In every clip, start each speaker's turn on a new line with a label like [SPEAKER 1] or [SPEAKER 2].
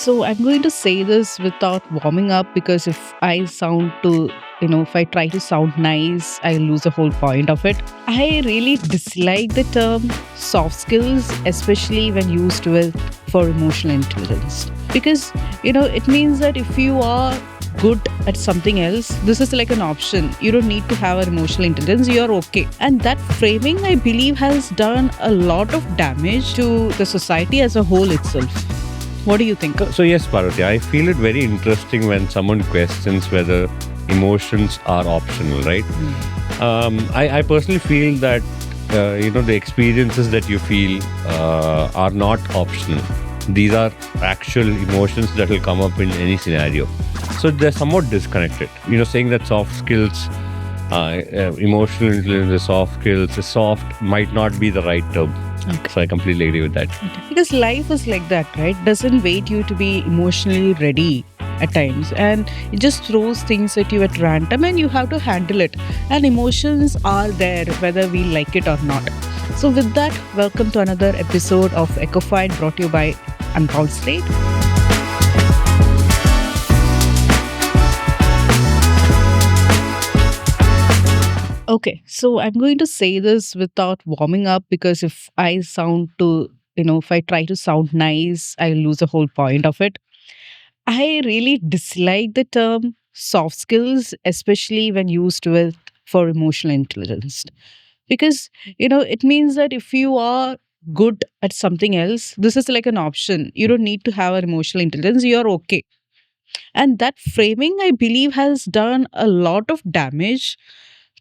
[SPEAKER 1] So I'm going to say this without warming up because if I sound to, if I try to sound nice, I lose the whole point of it. I really dislike the term soft skills, especially when used with for emotional intelligence. Because, it means that if you are good at something else, this is like an option. You don't need to have an emotional intelligence, you're okay. And that framing, I believe, has done a lot of damage to the society as a whole itself. What do you think?
[SPEAKER 2] So yes, Parvati, I feel it very interesting when someone questions whether emotions are optional, right? I personally feel that the experiences that you feel are not optional. These are actual emotions that will come up in any scenario. So they're somewhat disconnected. Saying that soft skills, emotional intelligence, soft skills, soft might not be the right term.
[SPEAKER 1] Okay.
[SPEAKER 2] So I completely agree with that.
[SPEAKER 1] Because life is like that, right? Doesn't wait you to be emotionally ready at times, and it just throws things at you at random and you have to handle it. And emotions are there whether we like it or not. So with that, welcome to another episode of Echofied, brought to you by Unbound Slate. Okay, so I'm going to say this without warming up because if I sound to, if I try to sound nice, I lose the whole point of it. I really dislike the term soft skills, especially when used with for emotional intelligence. Because, it means that if you are good at something else, this is like an option. You don't need to have an emotional intelligence, you're okay. And that framing, I believe, has done a lot of damage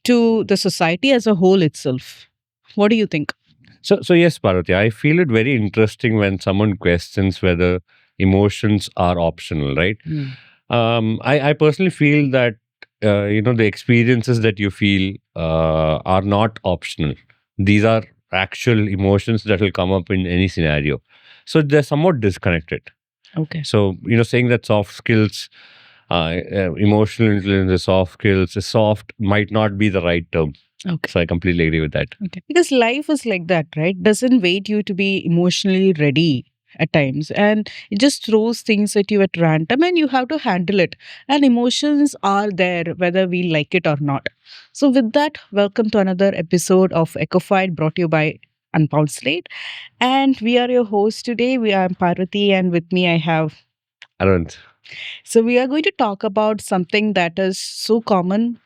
[SPEAKER 1] to the society as a whole itself. What do you think?
[SPEAKER 2] So yes, Parvati, I feel it very interesting when someone questions whether emotions are optional, right? I personally feel that the experiences that you feel are not optional. These are actual emotions that will come up in any scenario. So they're somewhat disconnected.
[SPEAKER 1] Okay.
[SPEAKER 2] So saying that soft skills, emotional intelligence, soft skills, soft might not be the right term.
[SPEAKER 1] Okay.
[SPEAKER 2] So I completely agree with that.
[SPEAKER 1] Okay. Because life is like that, right? Doesn't wait you to be emotionally ready at times, and it just throws things at you at random and you have to handle it. And emotions are there whether we like it or not. So with that, welcome to another episode of Echofied, brought to you by Unbound Slate. And we are your hosts today. We are Parvati, and with me I have.
[SPEAKER 2] Arvind.
[SPEAKER 1] So we are going to talk about something that is so common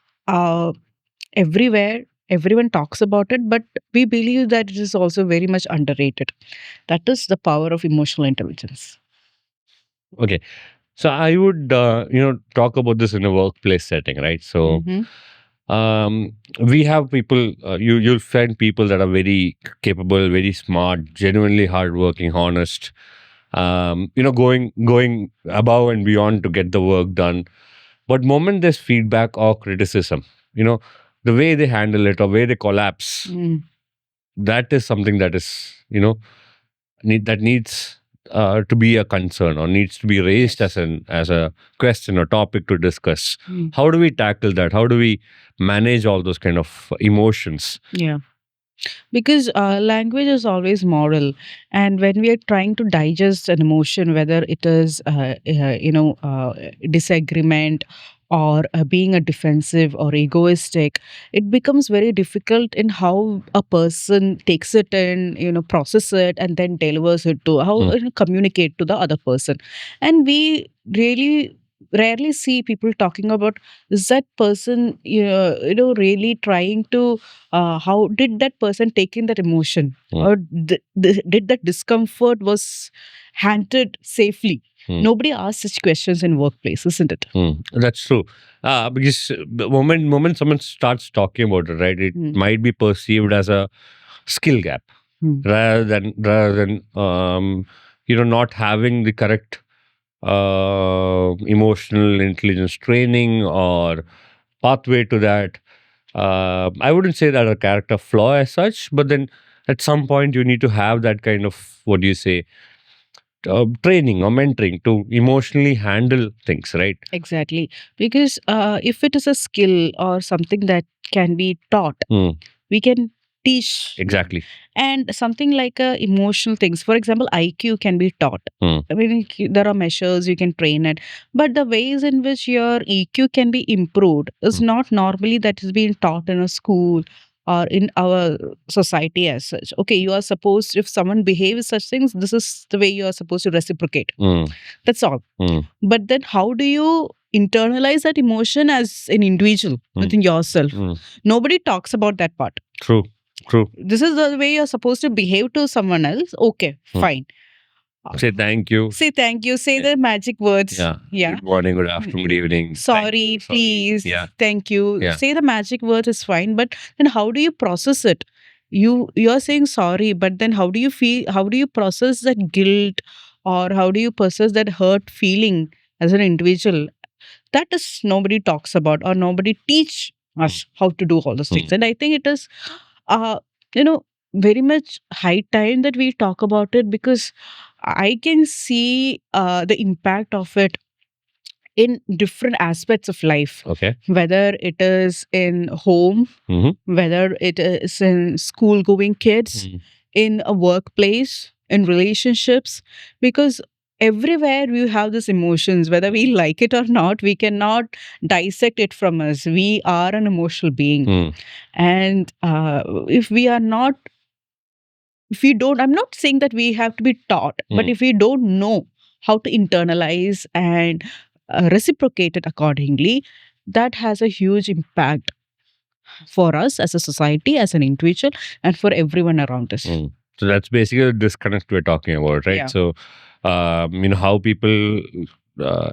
[SPEAKER 1] everywhere. Everyone talks about it, but we believe that it is also very much underrated. That is the power of emotional intelligence.
[SPEAKER 2] Okay. So I would, talk about this in a workplace setting, right? So
[SPEAKER 1] Mhm.
[SPEAKER 2] we have people. You'll find people that are very capable, very smart, genuinely hardworking, honest. Going above and beyond to get the work done. But moment there's feedback or criticism, the way they handle it or way they collapse,
[SPEAKER 1] Mm.
[SPEAKER 2] that is something that is, that needs to be a concern or needs to be raised
[SPEAKER 1] Yes.
[SPEAKER 2] as a question or topic to discuss.
[SPEAKER 1] Mm.
[SPEAKER 2] How do we tackle that? How do we manage all those kind of emotions?
[SPEAKER 1] Yeah. Because language is always moral, and when we are trying to digest an emotion, whether it is disagreement or being a defensive or egoistic, it becomes very difficult in how a person takes it and process it and then delivers it to how communicate to the other person. And we really rarely see people talking about, is that person really trying to how did that person take in that emotion,
[SPEAKER 2] Mm.
[SPEAKER 1] or did that discomfort was handled safely? Nobody asks such questions in workplace, isn't it?
[SPEAKER 2] That's true. Because the moment someone starts talking about it, right, it might be perceived as a skill gap rather than not having the correct emotional intelligence training or pathway to that. I wouldn't say that a character flaw as such, but then at some point you need to have that kind of, what do you say, training or mentoring to emotionally handle things, right?
[SPEAKER 1] Exactly. Because if it is a skill or something that can be taught,
[SPEAKER 2] Mm.
[SPEAKER 1] we can teach.
[SPEAKER 2] Exactly.
[SPEAKER 1] And something like emotional things. For example, IQ can be taught. I mean, there are measures you can train it, but the ways in which your EQ can be improved is not normally that is being taught in a school or in our society as such. Okay, you are supposed, if someone behaves such things, this is the way you are supposed to reciprocate. That's all. But then, how do you internalize that emotion as an individual within yourself? Nobody talks about that part.
[SPEAKER 2] True. True.
[SPEAKER 1] This is the way you're supposed to behave to someone else. Okay, fine.
[SPEAKER 2] Say thank you.
[SPEAKER 1] Say thank you. Say the magic words.
[SPEAKER 2] Yeah.
[SPEAKER 1] Yeah.
[SPEAKER 2] Good morning, good afternoon, good evening.
[SPEAKER 1] Sorry, please.
[SPEAKER 2] Yeah.
[SPEAKER 1] Thank you.
[SPEAKER 2] Yeah.
[SPEAKER 1] Say the magic words is fine, but then how do you process it? You're saying sorry, but then how do you feel? How do you process that guilt, or how do you process that hurt feeling as an individual? That is nobody talks about, or nobody teach us how to do all those things. And I think it is uh you know very much high time that we talk about it, because I can see the impact of it in different aspects of life.
[SPEAKER 2] Okay.
[SPEAKER 1] Whether it is in home, whether it is in school going kids, in a workplace, in relationships, because everywhere we have these emotions, whether we like it or not, we cannot dissect it from us. We are an emotional being. And if we are not, if we don't, I'm not saying that we have to be taught, but if we don't know how to internalize and reciprocate it accordingly, that has a huge impact for us as a society, as an individual, and for everyone around us.
[SPEAKER 2] So that's basically the disconnect we're talking about, right?
[SPEAKER 1] Yeah.
[SPEAKER 2] So, how people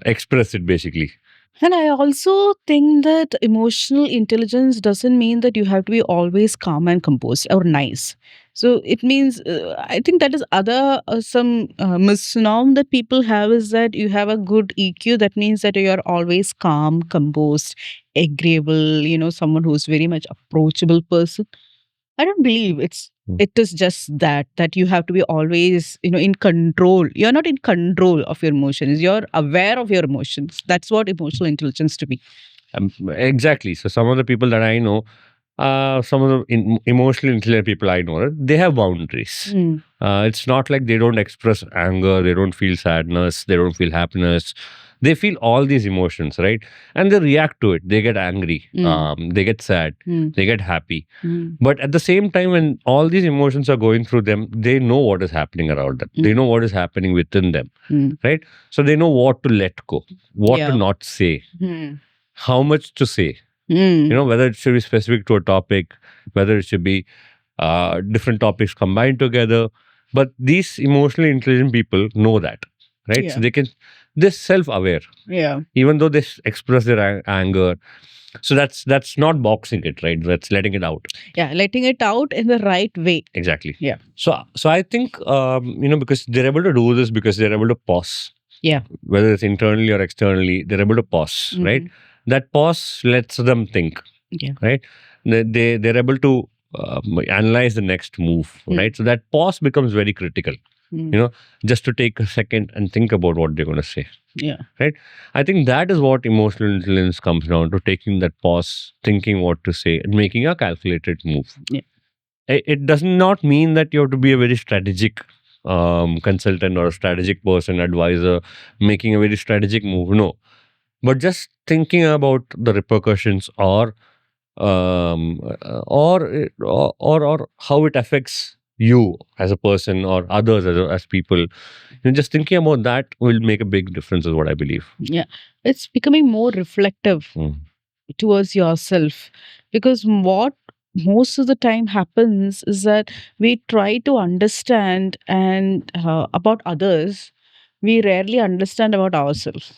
[SPEAKER 2] express it basically.
[SPEAKER 1] And I also think that emotional intelligence doesn't mean that you have to be always calm and composed or nice. So it means, I think that is other some misnomer that people have, is that you have a good EQ. That means that you are always calm, composed, agreeable, someone who's very much approachable person. I don't believe it is just that you have to be always, in control. You're not in control of your emotions. You're aware of your emotions. That's what emotional intelligence to me.
[SPEAKER 2] Exactly. So some of the people that I know, some of the emotionally intelligent people I know, they have boundaries. It's not like they don't express anger, they don't feel sadness, they don't feel happiness. They feel all these emotions, right? And they react to it. They get angry, they get sad, they get happy. But at the same time, when all these emotions are going through them, they know what is happening around them. They know what is happening within them, right? So they know what to let go, what to not say, how much to say. Whether it should be specific to a topic, whether it should be different topics combined together. But these emotionally intelligent people know that, right?
[SPEAKER 1] Yeah.
[SPEAKER 2] So they're self-aware, even though they express their anger. So that's not boxing it, right? That's letting it out.
[SPEAKER 1] Yeah, letting it out in the right way.
[SPEAKER 2] Exactly.
[SPEAKER 1] Yeah.
[SPEAKER 2] So I think because they're able to do this because they're able to pause.
[SPEAKER 1] Yeah.
[SPEAKER 2] Whether it's internally or externally, they're able to pause, right? That pause lets them think.
[SPEAKER 1] Yeah.
[SPEAKER 2] Right. They're able to analyze the next move, right? So that pause becomes very critical. Just to take a second and think about what they're going to say.
[SPEAKER 1] Yeah.
[SPEAKER 2] Right. I think that is what emotional intelligence comes down to: taking that pause, thinking what to say, and making a calculated move.
[SPEAKER 1] Yeah.
[SPEAKER 2] It does not mean that you have to be a very strategic consultant or a strategic person, advisor, making a very strategic move. No, but just thinking about the repercussions, or how it affects you as a person or others as people. Just thinking about that will make a big difference, is what I believe.
[SPEAKER 1] Yeah, it's becoming more reflective towards yourself, because what most of the time happens is that we try to understand and about others, we rarely understand about ourselves.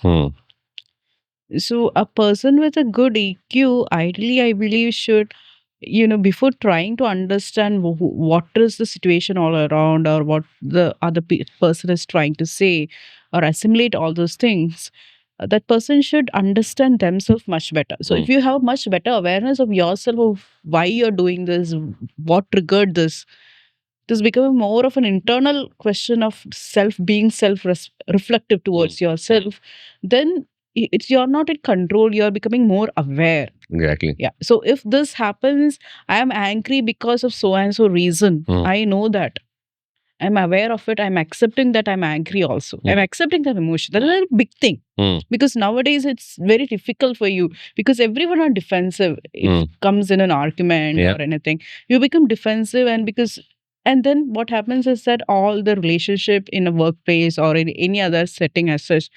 [SPEAKER 1] So a person with a good EQ, ideally, I believe, should, before trying to understand what is the situation all around, or what the other person is trying to say, or assimilate all those things, that person should understand themselves much better. So if you have much better awareness of yourself, of why you're doing this, what triggered this, it is becoming more of an internal question of being self reflective towards yourself. Then it's you're not in control, you're becoming more aware.
[SPEAKER 2] Exactly.
[SPEAKER 1] Yeah. So if this happens, I am angry because of so and so reason. I know that. I'm aware of it. I'm accepting that I'm angry also. I'm accepting that emotion. That is a big thing. Because nowadays it's very difficult for you because everyone are defensive. If it comes in an argument or anything, you become defensive, and then what happens is that all the relationship in a workplace or in any other setting as such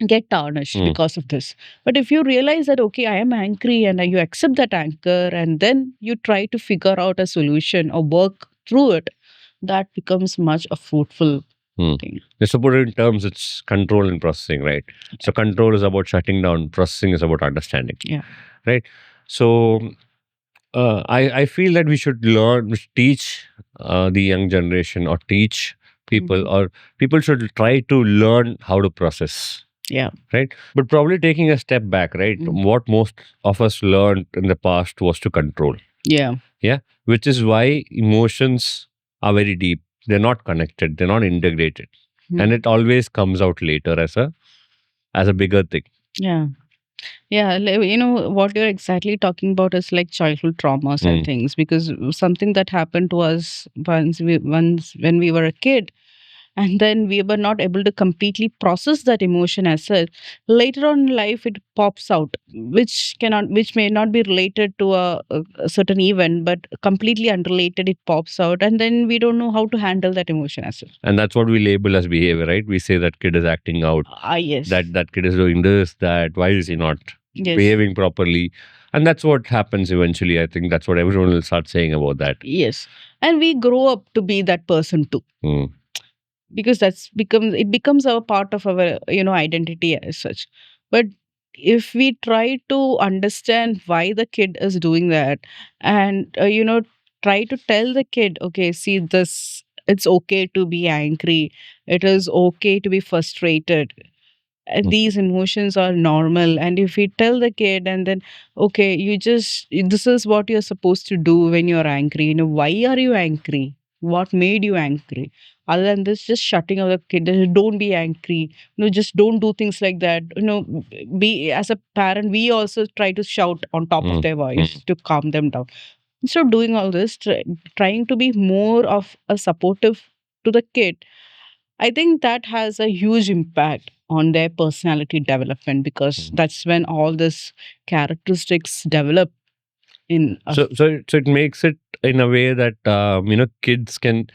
[SPEAKER 1] get tarnished because of this. But if you realize that, okay, I am angry, and you accept that anger, and then you try to figure out a solution or work through it, that becomes much a fruitful thing.
[SPEAKER 2] Just to put it in terms, it's control and processing, right? So control is about shutting down, processing is about understanding.
[SPEAKER 1] Yeah.
[SPEAKER 2] Right. So I feel that we should teach the young generation, or teach people, or people should try to learn how to process.
[SPEAKER 1] Yeah.
[SPEAKER 2] Right. But probably taking a step back, right? What most of us learned in the past was to control.
[SPEAKER 1] Yeah.
[SPEAKER 2] Yeah. Which is why emotions are very deep. They're not connected. They're not integrated. And it always comes out later as a bigger thing.
[SPEAKER 1] Yeah. Yeah, what you're exactly talking about is like childhood traumas and things, because something that happened to us once when we were a kid, and then we were not able to completely process that emotion as such. Later on in life, it pops out, which may not be related to a certain event, but completely unrelated. It pops out, and then we don't know how to handle that emotion as such.
[SPEAKER 2] And that's what we label as behavior, right? We say that kid is acting out.
[SPEAKER 1] Yes.
[SPEAKER 2] That kid is doing this, that. Why is he not behaving properly? And that's what happens eventually. I think that's what everyone will start saying about that.
[SPEAKER 1] Yes. And we grow up to be that person too. Because it becomes a part of our identity as such. But if we try to understand why the kid is doing that, and try to tell the kid, okay, see this, it's okay to be angry, it is okay to be frustrated, these emotions are normal. And if we tell the kid, and then, okay, this is what you're supposed to do when you're angry, why are you angry, what made you angry, other than this, just shutting out the kid, don't be angry, just don't do things like that. Be, as a parent, we also try to shout on top of their voice to calm them down. Instead of doing all this, trying to be more of a supportive to the kid, I think that has a huge impact on their personality development, because that's when all these characteristics develop in us.
[SPEAKER 2] So it makes it in a way that kids can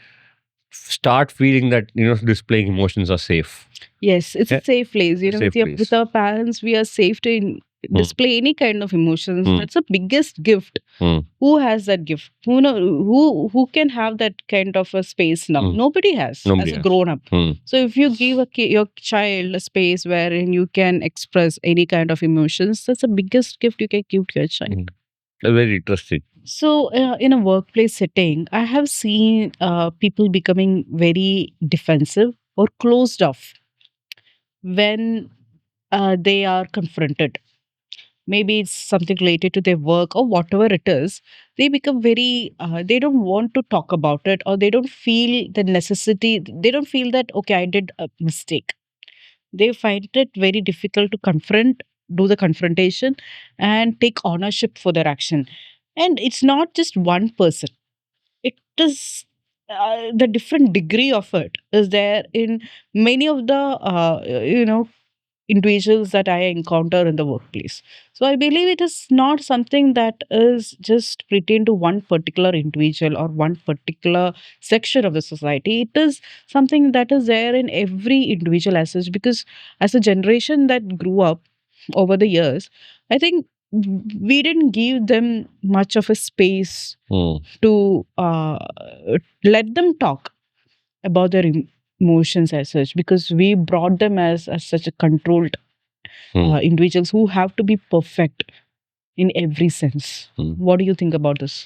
[SPEAKER 2] start feeling that displaying emotions are safe.
[SPEAKER 1] Yes, it's a safe place. With our parents, we are safe to display any kind of emotions. That's the biggest gift. Who has that gift? Who can have that kind of a space now? Nobody has as a grown up. So if you give your child a space wherein you can express any kind of emotions, that's the biggest gift you can give to your child.
[SPEAKER 2] Very interesting.
[SPEAKER 1] So, in a workplace setting, I have seen people becoming very defensive or closed off when they are confronted. Maybe it's something related to their work or whatever it is. They become they don't want to talk about it, or they don't feel the necessity. They don't feel that, okay, I did a mistake. They find it very difficult to do the confrontation and take ownership for their action. And it's not just one person, it is the different degree of it is there in many of the individuals that I encounter in the workplace. So I believe it is not something that is just pertain to one particular individual or one particular section of the society. It is something that is there in every individual as such, because as a generation that grew up over the years, I think we didn't give them much of a space to let them talk about their emotions as such, because we brought them as such a controlled individuals who have to be perfect in every sense. What do you think about this?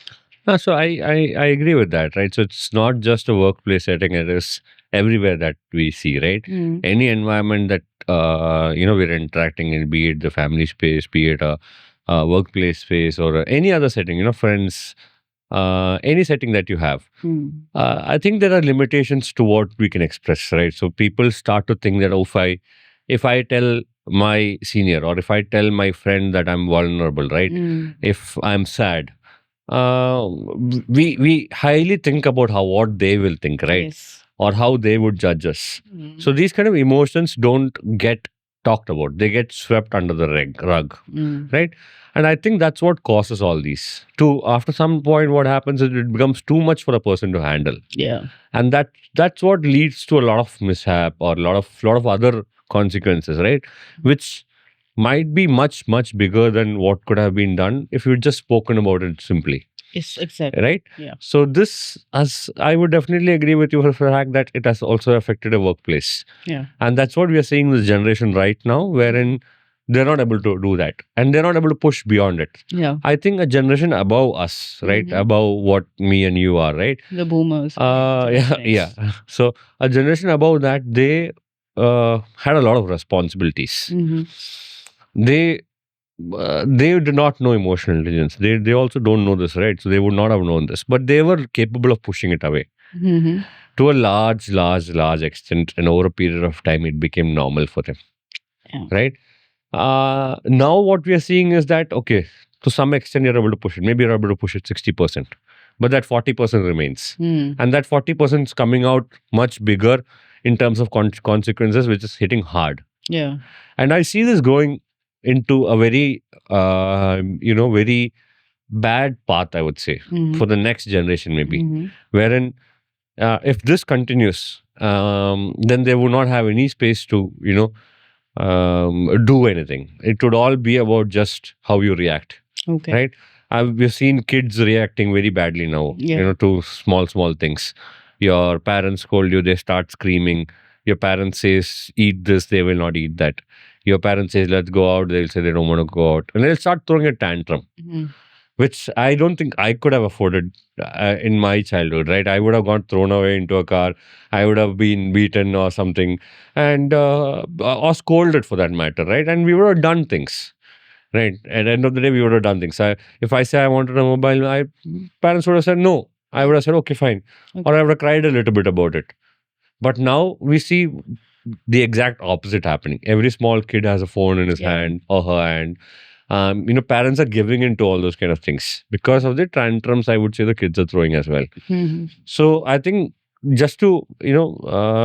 [SPEAKER 2] So I agree with that, right? So it's not just a workplace setting; it is everywhere that we see, right? Any environment that we're interacting in, be it the family space, be it a workplace space, or any other setting, friends, any setting that you have. I think there are limitations to what we can express, right? So people start to think that, oh, if I tell my senior, or if I tell my friend that I'm vulnerable, right? If I'm sad, we highly think about what they will think, right?
[SPEAKER 1] Yes.
[SPEAKER 2] Or how they would judge us. So these kind of emotions don't get talked about; they get swept under the rug, right? And I think that's what causes all these. After some point, what happens is it becomes too much for a person to handle.
[SPEAKER 1] Yeah.
[SPEAKER 2] And that's what leads to a lot of mishap or a lot of other consequences, right? Which might be much bigger than what could have been done if you'd just spoken about it simply.
[SPEAKER 1] Yes, exactly.
[SPEAKER 2] Right?
[SPEAKER 1] Yeah.
[SPEAKER 2] So this, as I would definitely agree with you for the fact that it has also affected a workplace.
[SPEAKER 1] Yeah.
[SPEAKER 2] And that's what we are seeing this generation right now, wherein they're not able to do that. And they're not able to push beyond it.
[SPEAKER 1] Yeah.
[SPEAKER 2] I think a generation above us, right? Above what me and you are, right?
[SPEAKER 1] The boomers. Right?
[SPEAKER 2] Yeah. So a generation above that, they had a lot of responsibilities. They do not know emotional intelligence. They also don't know this, right? So they would not have known this, but they were capable of pushing it away to a large extent, and over a period of time, it became normal for them, right? Now what we are seeing is that, okay, to some extent you're able to push it. Maybe you're able to push it 60%, but that 40% remains, and that 40% is coming out much bigger in terms of consequences, which is hitting hard.
[SPEAKER 1] Yeah.
[SPEAKER 2] And I see this going into a very very bad path, I would say, for the next generation, maybe, wherein if this continues, then they would not have any space to do anything. It would all be about just how you react.
[SPEAKER 1] Okay.
[SPEAKER 2] Right? We've seen kids reacting very badly now, to small things. Your parents scold you, they start screaming. Your parents says, eat this, they will not eat that. Your parents says, let's go out, they'll say they don't want to go out. And they'll start throwing a tantrum, which I don't think I could have afforded in my childhood, right? I would have got thrown away into a car. I would have been beaten or something, and or scolded for that matter, right? And we would have done things, right? At the end of the day, we would have done things. If I say I wanted a mobile, my parents would have said no. I would have said, okay, fine. Or I would have cried a little bit about it. But now we see the exact opposite happening. Every small kid has a phone in his hand or her hand. Parents are giving into all those kind of things because of the tantrums, I would say, the kids are throwing as well. So I think just to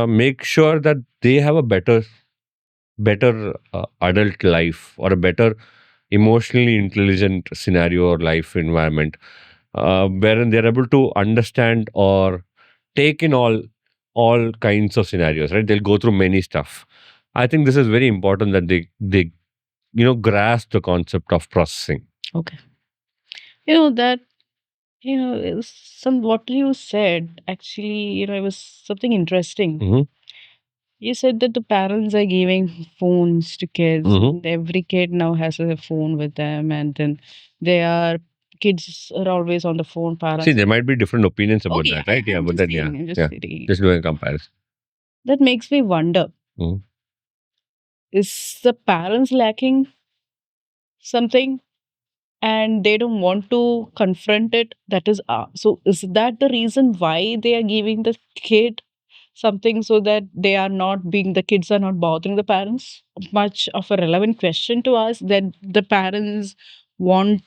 [SPEAKER 2] make sure that they have a better adult life, or a better emotionally intelligent scenario or life environment, wherein they're able to understand or take in all kinds of scenarios, right? They'll go through many stuff. I think this is very important that they grasp the concept of processing.
[SPEAKER 1] Okay. That is what you said, actually, it was something interesting. You said that the parents are giving phones to kids. And every kid now has a phone with them, and then kids are always on the phone. Parents.
[SPEAKER 2] See, there might be different opinions about that, right?
[SPEAKER 1] I'm
[SPEAKER 2] But
[SPEAKER 1] just
[SPEAKER 2] then,
[SPEAKER 1] saying,
[SPEAKER 2] just doing a comparison.
[SPEAKER 1] That makes me wonder: is the parents lacking something, and they don't want to confront it? That is, so is that the reason why they are giving the kid something, so that the kids are not bothering the parents? Much of a relevant question to ask, that the parents want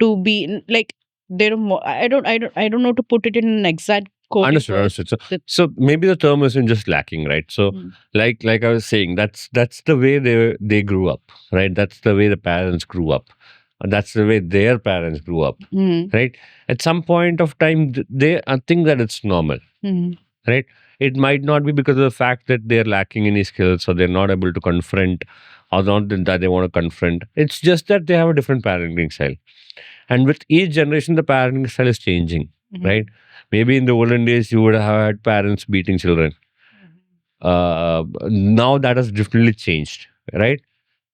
[SPEAKER 1] to be like, they don't I don't know to put it in an exact quote.
[SPEAKER 2] Understood. So maybe the term isn't just lacking, right? So like I was saying, that's the way they grew up, right? That's the way the parents grew up. And that's the way their parents grew up, right? At some point of time, they think that it's normal, right? It might not be because of the fact that they're lacking any skills, or they're not able to confront, or not that they want to confront. It's just that they have a different parenting style. And with each generation, the parenting style is changing, right? Maybe in the olden days, you would have had parents beating children. Now that has definitely changed, right?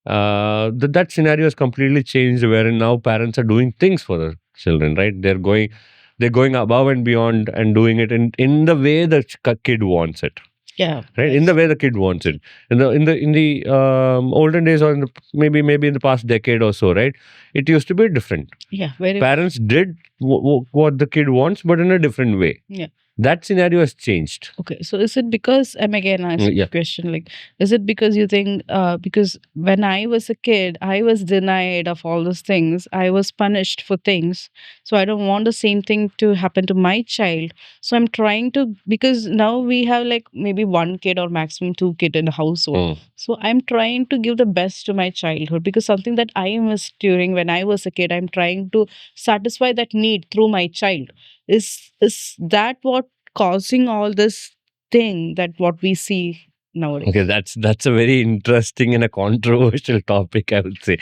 [SPEAKER 2] That scenario has completely changed, wherein now parents are doing things for the children, right? They're going above and beyond and doing it in the way the kid wants it.
[SPEAKER 1] Yeah.
[SPEAKER 2] Right, in the way the kid wants it. In the olden days, or maybe in the past decade or so, right? It used to be different.
[SPEAKER 1] Yeah, very.
[SPEAKER 2] Parents did what the kid wants, but in a different way.
[SPEAKER 1] Yeah.
[SPEAKER 2] that scenario has changed.
[SPEAKER 1] Okay, so is it because I'm again asking
[SPEAKER 2] Yeah.
[SPEAKER 1] the question, like, is it because you think because when I was a kid, I was denied of all those things, I was punished for things, so I don't want the same thing to happen to my child. So I'm trying to, because now we have like maybe one kid or maximum two kid in the household. So I'm trying to give the best to my childhood, because something that I missed during when I was a kid, I'm trying to satisfy that need through my child. Is that what causing all this thing that what we see nowadays?
[SPEAKER 2] Okay, that's a very interesting and a controversial topic, I would say.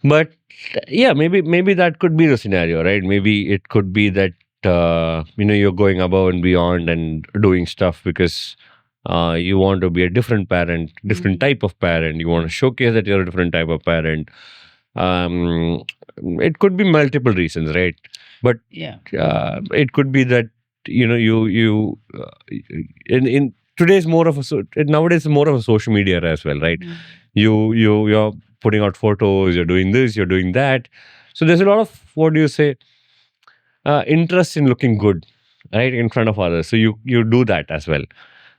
[SPEAKER 2] But yeah, maybe that could be the scenario, right? Maybe it could be that you're going above and beyond and doing stuff because you want to be a different parent, different type of parent. You want to showcase that you're a different type of parent. Um, it could be multiple reasons, right? But
[SPEAKER 1] Yeah.
[SPEAKER 2] it could be that you in today's more of a nowadays more of a social media era as well, right? You're putting out photos, you're doing this, you're doing that, so there's a lot of, what do you say, interest in looking good, right, in front of others, so you do that as well.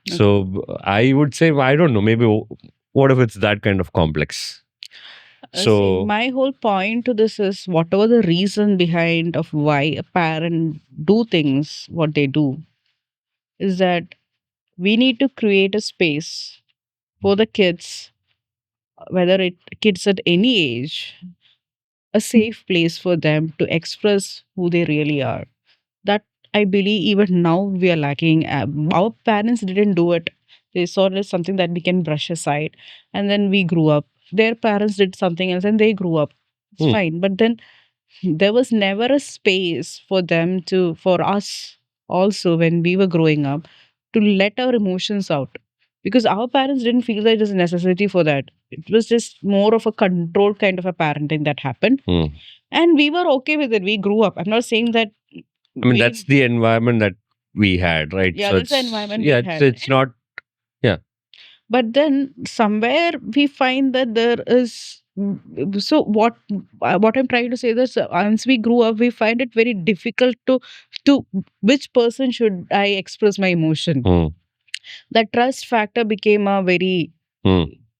[SPEAKER 2] So I would say, I don't know, maybe what if it's that kind of complex?
[SPEAKER 1] See,
[SPEAKER 2] So
[SPEAKER 1] my whole point to this is whatever the reason behind of why a parent do things what they do, is that we need to create a space for the kids, whether it kids at any age, a safe place for them to express who they really are. That I believe even now we are lacking. Our parents didn't do it. They saw it as something that we can brush aside. And then we grew up. Their parents did something else and they grew up. It's fine. But then there was never a space for them to, for us also when we were growing up, to let our emotions out. Because our parents didn't feel that it was a necessity for that. It was just more of a controlled kind of a parenting that happened. And we were okay with it. We grew up. I'm not saying that.
[SPEAKER 2] I mean, that's the environment that we had, right?
[SPEAKER 1] Yeah,
[SPEAKER 2] So
[SPEAKER 1] that's the
[SPEAKER 2] it's,
[SPEAKER 1] environment
[SPEAKER 2] yeah,
[SPEAKER 1] we
[SPEAKER 2] it's,
[SPEAKER 1] had.
[SPEAKER 2] it's not, yeah.
[SPEAKER 1] But then somewhere we find that there is. So what I'm trying to say is, once we grew up, we find it very difficult to which person should I express my emotion. That trust factor became a very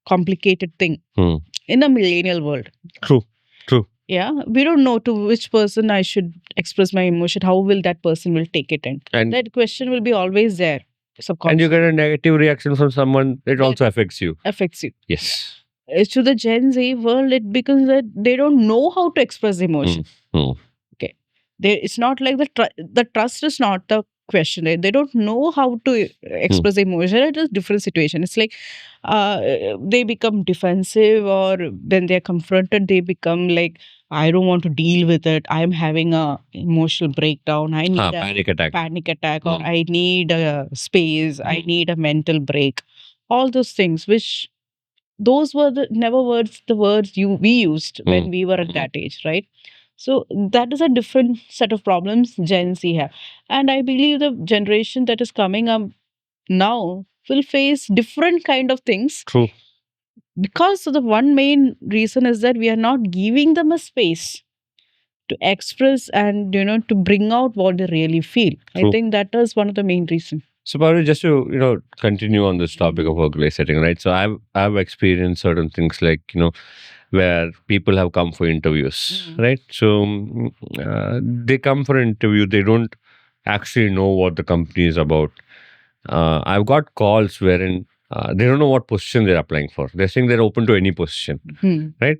[SPEAKER 1] complicated thing in a millennial world.
[SPEAKER 2] True.
[SPEAKER 1] Yeah, we don't know to which person I should express my emotion. How will that person will take it in?
[SPEAKER 2] And
[SPEAKER 1] That question will be always there.
[SPEAKER 2] and you
[SPEAKER 1] Subconscious
[SPEAKER 2] get a negative reaction from someone, it
[SPEAKER 1] that
[SPEAKER 2] also affects you.
[SPEAKER 1] affects you.
[SPEAKER 2] Yes.
[SPEAKER 1] To the Gen Z world, it becomes that they don't know how to express emotion. Okay, it's not like the trust is not the question. They don't know how to express emotion. It is different situation. It's like they become defensive, or when they're confronted, they become like, I don't want to deal with it. I'm having a emotional breakdown. I need a panic attack, or I need a space. I need a mental break. All those things, which those were the never words the words we used when we were at that age, right? So that is a different set of problems Gen Z have. And I believe the generation that is coming up now will face different kind of things.
[SPEAKER 2] True.
[SPEAKER 1] Because the one main reason is that we are not giving them a space to express and to bring out what they really feel.
[SPEAKER 2] True.
[SPEAKER 1] I think that is one of the main reasons.
[SPEAKER 2] So, Pavli, just to continue on this topic of workplace setting, right? So, I've experienced certain things like where people have come for interviews, right? So, they come for an interview, they don't actually know what the company is about. I've got calls wherein they don't know what position they're applying for. They're saying they're open to any position, right?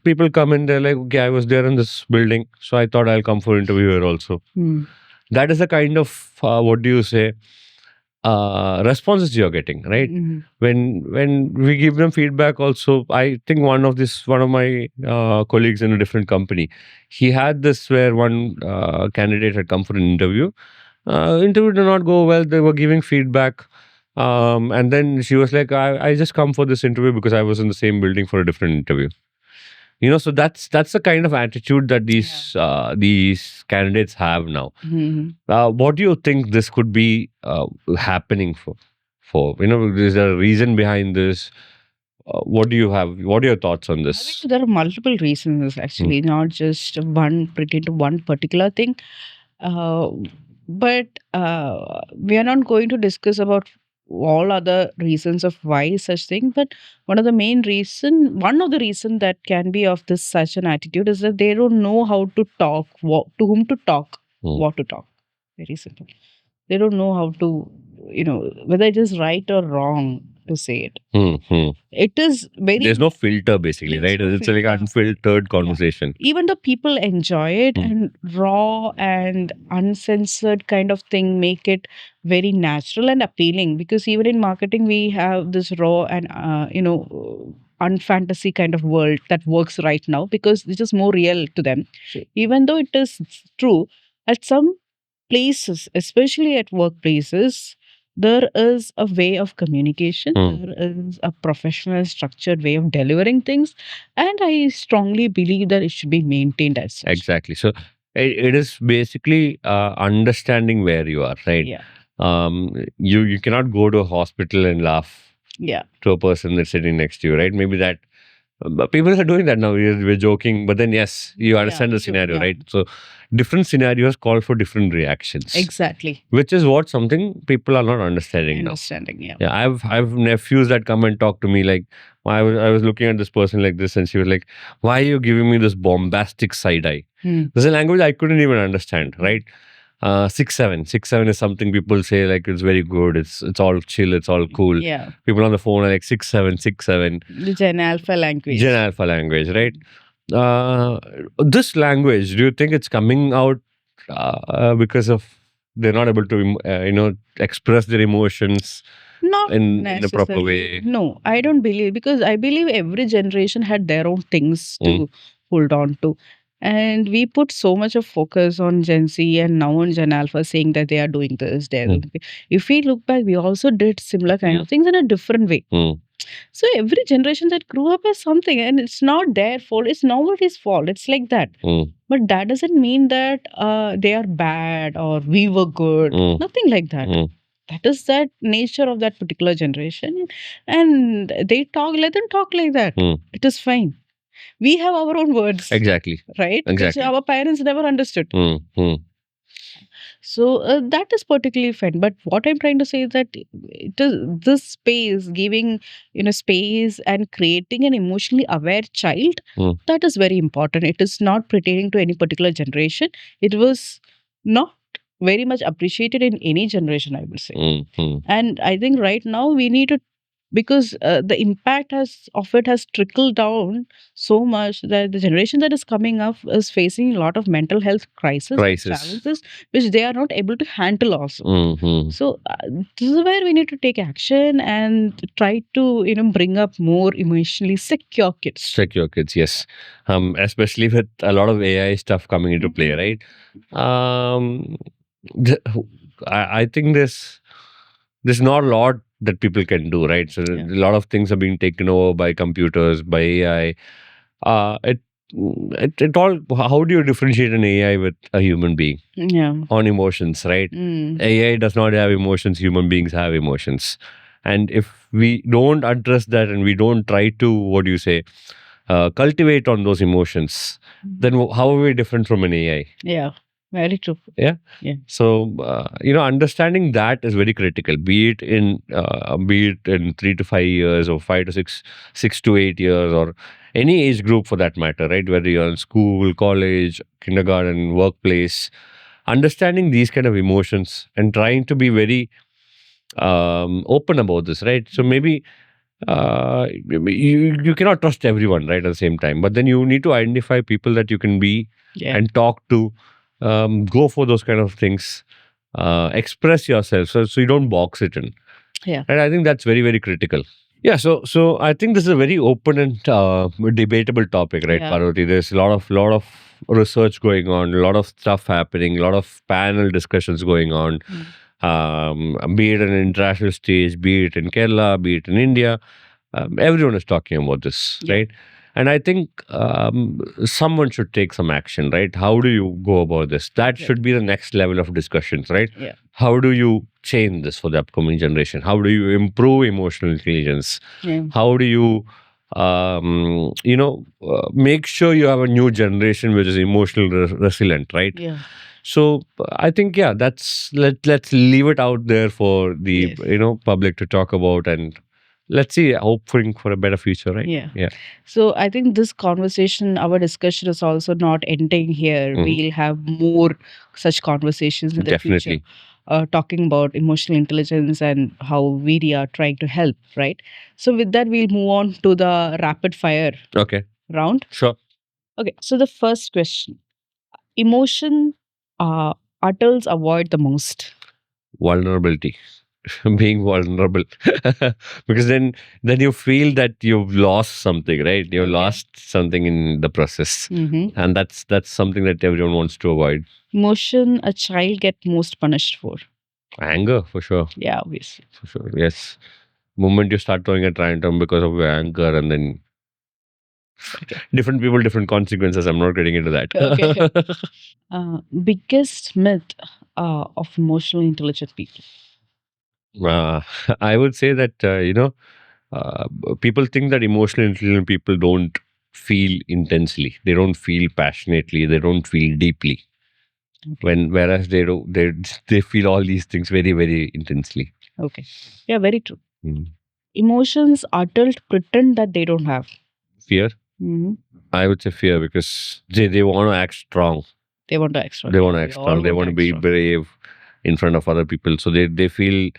[SPEAKER 2] People come in, they're like, okay, I was there in this building, so I thought I'll come for interview here also. That is the kind of what do you say, responses you're getting, right? When we give them feedback also, I think one of my colleagues in a different company, he had this where one candidate had come for an interview. Interview did not go well. They were giving feedback. And then she was like, I just come for this interview because I was in the same building for a different interview. So that's the kind of attitude that these candidates have now. What do you think this could be happening for? Is there a reason behind this? what do you have? What are your thoughts on
[SPEAKER 1] I
[SPEAKER 2] this?
[SPEAKER 1] think there are multiple reasons actually, not just one pretty to one particular thing. Uh, but we are not going to discuss about all other reasons of why such thing. But one of the reason that can be of this such an attitude is that they don't know how to talk, to whom to talk,
[SPEAKER 2] Hmm.
[SPEAKER 1] what to talk. Very simple. They don't know how to, whether it is right or wrong to say it. It is very.
[SPEAKER 2] There's no filter, basically,
[SPEAKER 1] There's
[SPEAKER 2] right?
[SPEAKER 1] no
[SPEAKER 2] It's like
[SPEAKER 1] filter.
[SPEAKER 2] unfiltered
[SPEAKER 1] Yeah.
[SPEAKER 2] conversation.
[SPEAKER 1] Even though people enjoy it, and raw and uncensored kind of thing make it very natural and appealing, because even in marketing we have this raw and unfantasy kind of world that works right now because it is more real to them. Even though it is true, at some places, especially at workplaces, there is a way of communication, there is a professional, structured way of delivering things, and I strongly believe that it should be maintained as such.
[SPEAKER 2] Exactly. So it is basically understanding where you are, right?
[SPEAKER 1] Yeah.
[SPEAKER 2] You cannot go to a hospital and laugh
[SPEAKER 1] Yeah.
[SPEAKER 2] to a person that's sitting next to you, right? Maybe that but people are doing that now. We're joking, but then yes, you understand the scenario, right? So different scenarios call for different reactions.
[SPEAKER 1] Exactly.
[SPEAKER 2] Which is what something people are not understanding now.
[SPEAKER 1] Yeah.
[SPEAKER 2] Yeah, I've nephews that come and talk to me like I was looking at this person like this, and she was like, "Why are you giving me this bombastic side eye?" This is a language I couldn't even understand, right? 6'7" is something people say like it's very good. It's all chill. It's all cool.
[SPEAKER 1] Yeah.
[SPEAKER 2] People on the phone are like 6'7".
[SPEAKER 1] The Gen Alpha language.
[SPEAKER 2] Gen Alpha language, right? This language, do you think it's coming out because of they're not able to, express their emotions
[SPEAKER 1] Not
[SPEAKER 2] in a proper way?
[SPEAKER 1] No, I don't believe, because I believe every generation had their own things to hold on to. And we put so much of focus on Gen Z and now on Gen Alpha saying that they are doing this, they're doing this. If we look back, we also did similar kind of things in a different way. So every generation that grew up has something, and it's not their fault, it's nobody's fault. It's like that. But that doesn't mean that they are bad or we were good. Nothing like that. That is that nature of that particular generation, and they talk, let them talk like that. It is fine. We have our own words.
[SPEAKER 2] Exactly.
[SPEAKER 1] Right?
[SPEAKER 2] Exactly.
[SPEAKER 1] Which our parents never understood. So that is particularly fine. But what I'm trying to say is that it is this space, giving space and creating an emotionally aware child, that is very important. It is not pertaining to any particular generation. It was not very much appreciated in any generation, I would say. And I think right now we need to, because the impact of it has trickled down so much that the generation that is coming up is facing a lot of mental health crisis. Challenges which they are not able to handle also. So this is where we need to take action and try to bring up more emotionally secure kids.
[SPEAKER 2] Secure kids, yes. Especially with a lot of AI stuff coming into play, right? I think there's not a lot that people can do, right? So a lot of things are being taken over by computers, by AI. It all. How do you differentiate an AI with a human being? On emotions, right? AI does not have emotions. Human beings have emotions, and if we don't address that and we don't try to, what do you say, cultivate on those emotions, then how are we different from an AI?
[SPEAKER 1] Yeah. Very true.
[SPEAKER 2] Yeah. So understanding that is very critical. Be it in 3 to 5 years or 5 to 6 to 8 years, or any age group for that matter, right? Whether you're in school, college, kindergarten, workplace, understanding these kind of emotions and trying to be very open about this, right? So maybe you cannot trust everyone, right? At the same time, but then you need to identify people that you can be and talk to. Go for those kind of things. Express yourself, so you don't box it in. And I think that's very, very critical. Yeah, so I think this is a very open and debatable topic, right, Parvati? There's a lot of research going on, a lot of stuff happening, a lot of panel discussions going on. Be it an international stage, be it in Kerala, be it in India, everyone is talking about this, right? And I think someone should take some action, right? How do you go about this? That should be the next level of discussions, right?
[SPEAKER 1] Yeah.
[SPEAKER 2] How do you change this for the upcoming generation? How do you improve emotional intelligence?
[SPEAKER 1] Yeah.
[SPEAKER 2] How do you, make sure you have a new generation which is emotional resilient, right?
[SPEAKER 1] Yeah.
[SPEAKER 2] So I think, yeah, let's leave it out there for the
[SPEAKER 1] Yes.
[SPEAKER 2] public to talk about, and let's see, hoping for a better future, right?
[SPEAKER 1] Yeah.
[SPEAKER 2] Yeah.
[SPEAKER 1] So I think this conversation, our discussion is also not ending here.
[SPEAKER 2] Mhm.
[SPEAKER 1] We'll have more such conversations in the future,
[SPEAKER 2] Definitely.
[SPEAKER 1] talking about emotional intelligence and how we are trying to help, right? So with that, we'll move on to the rapid fire
[SPEAKER 2] Okay.
[SPEAKER 1] round.
[SPEAKER 2] Sure.
[SPEAKER 1] Okay. So the first question: emotion adults avoid the most.
[SPEAKER 2] Vulnerability. Being vulnerable. Because then you feel that you've lost something, right? You've
[SPEAKER 1] Okay.
[SPEAKER 2] lost something in the process.
[SPEAKER 1] Mm-hmm.
[SPEAKER 2] And that's something that everyone wants to avoid.
[SPEAKER 1] Emotion a child get most punished for.
[SPEAKER 2] Anger, for sure.
[SPEAKER 1] Yeah, obviously.
[SPEAKER 2] For sure. Yes. Moment you start throwing a tantrum because of your anger, and then
[SPEAKER 1] Okay.
[SPEAKER 2] different people, different consequences. I'm not getting into that.
[SPEAKER 1] Okay. Biggest myth of emotionally intelligent people.
[SPEAKER 2] uh, I would say that uh, people think that emotionally intelligent people don't feel intensely, they don't feel passionately, they don't feel deeply. Whereas they feel all these things very, very intensely.
[SPEAKER 1] Okay. Yeah, very true.
[SPEAKER 2] Mm.
[SPEAKER 1] Emotions adult pretend that they don't have.
[SPEAKER 2] Fear.
[SPEAKER 1] Hmm.
[SPEAKER 2] I would say fear, because they want to act strong.
[SPEAKER 1] They want to act strong.
[SPEAKER 2] They want to
[SPEAKER 1] Yeah,
[SPEAKER 2] act
[SPEAKER 1] we all
[SPEAKER 2] strong. They
[SPEAKER 1] want
[SPEAKER 2] want
[SPEAKER 1] to
[SPEAKER 2] to
[SPEAKER 1] act
[SPEAKER 2] be
[SPEAKER 1] strong.
[SPEAKER 2] brave in front of other people. So they feel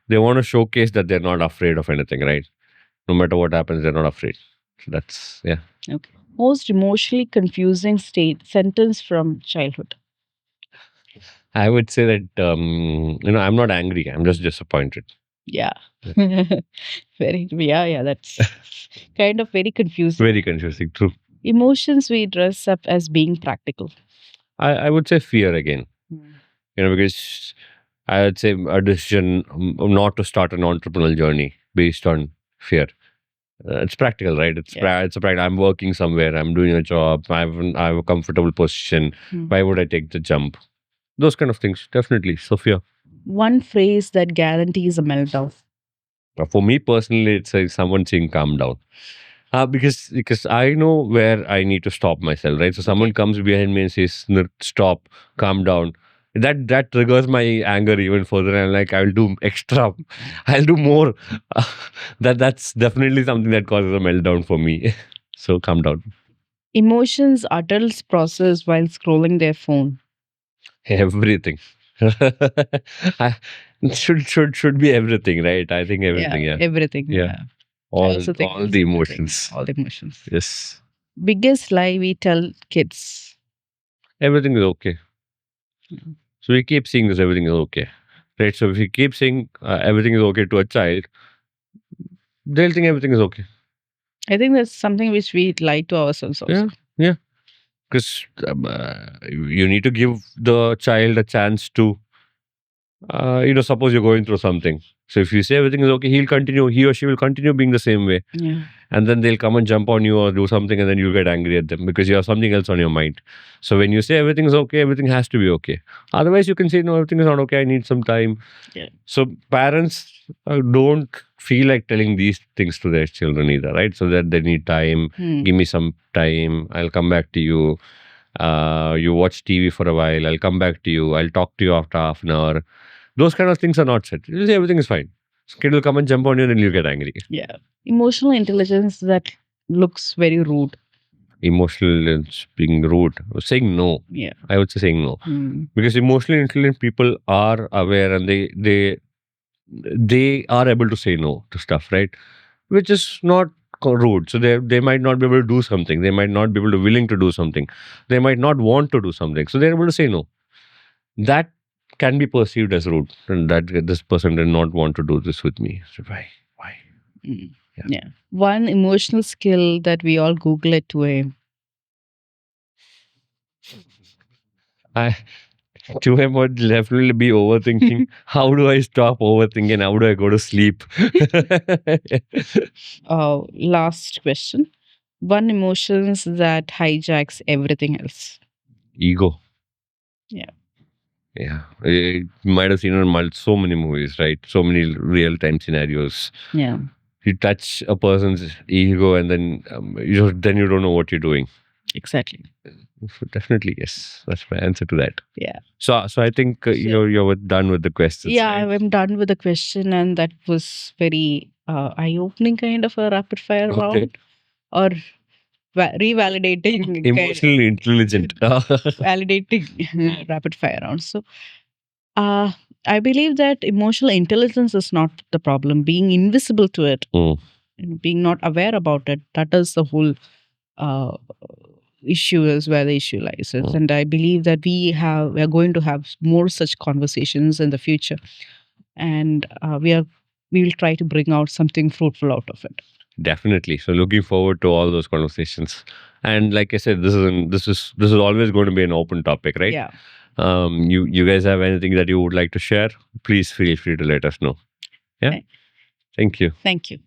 [SPEAKER 2] they want to showcase that they're not afraid of anything, right? No matter what happens, they're not afraid. So that's, yeah.
[SPEAKER 1] Okay. Most emotionally confusing state sentence from childhood.
[SPEAKER 2] I would say that I'm not angry. I'm just disappointed.
[SPEAKER 1] Yeah. Yeah, that's kind of very confusing.
[SPEAKER 2] Very confusing. True.
[SPEAKER 1] Emotions we dress up as being practical.
[SPEAKER 2] I would say fear again.
[SPEAKER 1] Mm.
[SPEAKER 2] Because I would say a decision not to start an entrepreneurial journey based on fear. It's practical, right?
[SPEAKER 1] Yeah.
[SPEAKER 2] It's a practical. I'm working somewhere. I'm doing a job. I have a comfortable position.
[SPEAKER 1] Mm.
[SPEAKER 2] Why would I take the jump? Those kind of things, definitely. So fear.
[SPEAKER 1] One phrase that guarantees a meltdown.
[SPEAKER 2] For me personally, it's like someone saying "calm down." Because I know where I need to stop myself, right? So someone
[SPEAKER 1] Okay.
[SPEAKER 2] comes behind me and says, "Stop, calm down." That triggers my anger even further, and like I'll do extra, I'll do more. That's definitely something that causes a meltdown for me. So calm down.
[SPEAKER 1] Emotions adults process while scrolling their phone.
[SPEAKER 2] Everything. I, should be everything, right? I think everything.
[SPEAKER 1] Yeah,
[SPEAKER 2] Yeah,
[SPEAKER 1] everything.
[SPEAKER 2] yeah.
[SPEAKER 1] Yeah. I
[SPEAKER 2] All
[SPEAKER 1] also think
[SPEAKER 2] all
[SPEAKER 1] it's
[SPEAKER 2] the
[SPEAKER 1] everything.
[SPEAKER 2] emotions.
[SPEAKER 1] All the emotions.
[SPEAKER 2] Yes,
[SPEAKER 1] Biggest lie we tell kids.
[SPEAKER 2] everything is okay.
[SPEAKER 1] Mm.
[SPEAKER 2] So we keep saying this, everything is okay, right? So if we keep saying everything is okay to a child, they'll think everything is okay.
[SPEAKER 1] I think that's something which we lie to ourselves also.
[SPEAKER 2] Yeah, yeah. Because you need to give the child a chance to, suppose you're going through something. So if you say everything is okay, he or she will continue being the same way.
[SPEAKER 1] Yeah.
[SPEAKER 2] And then they'll come and jump on you or do something, and then you get angry at them because you have something else on your mind. So when you say everything is okay, everything has to be okay. Otherwise, you can say, no, everything is not okay. I need some time.
[SPEAKER 1] Yeah.
[SPEAKER 2] So parents don't feel like telling these things to their children either, right? So that they need time. Give me some time. I'll come back to you. You watch TV for a while. I'll come back to you. I'll talk to you after half an hour. Those kind of things are not said. You say everything is fine. Kid will come and jump on you, and then you get angry.
[SPEAKER 1] Yeah. Emotional intelligence that looks very rude.
[SPEAKER 2] Emotional is being rude, saying no.
[SPEAKER 1] Yeah.
[SPEAKER 2] I would say saying no, because emotionally intelligent people are aware, and they are able to say no to stuff, right? Which is not rude. So they might not be able to do something. They might not be able to willing to do something. They might not want to do something. So they're able to say no. That can be perceived as rude, and that this person did not want to do this with me. So why?
[SPEAKER 1] Mm.
[SPEAKER 2] Yeah.
[SPEAKER 1] Yeah. One emotional skill that we all Google at 2 a.m.
[SPEAKER 2] I 2 a.m. would definitely be overthinking. How do I stop overthinking? How do I go to sleep?
[SPEAKER 1] Last question. One emotions that hijacks everything else.
[SPEAKER 2] Ego.
[SPEAKER 1] Yeah.
[SPEAKER 2] Yeah, you might have seen it in so many movies, right? So many real time scenarios.
[SPEAKER 1] Yeah.
[SPEAKER 2] You touch a person's ego, and then then you don't know what you're doing.
[SPEAKER 1] Exactly.
[SPEAKER 2] So definitely, yes. That's my answer to that.
[SPEAKER 1] Yeah.
[SPEAKER 2] So I think you're done with the questions.
[SPEAKER 1] Yeah,
[SPEAKER 2] right?
[SPEAKER 1] I'm done with the question, and that was very eye-opening kind of a rapid fire
[SPEAKER 2] Okay.
[SPEAKER 1] round, or revalidating,
[SPEAKER 2] Emotionally intelligent.
[SPEAKER 1] validating rapid fire round. So, uh, I believe that emotional intelligence is not the problem. Being invisible to it,
[SPEAKER 2] Mm.
[SPEAKER 1] and being not aware about it, that is the whole uh, issue. Is where the issue lies.
[SPEAKER 2] Mm.
[SPEAKER 1] And I believe that we are going to have more such conversations in the future, and we will try to bring out something fruitful out of it.
[SPEAKER 2] Definitely. So looking forward to all those conversations. And like I said, this is always going to be an open topic, right?
[SPEAKER 1] Yeah.
[SPEAKER 2] You guys have anything that you would like to share? Please feel free to let us know. Yeah.
[SPEAKER 1] Right.
[SPEAKER 2] Thank you.
[SPEAKER 1] Thank you.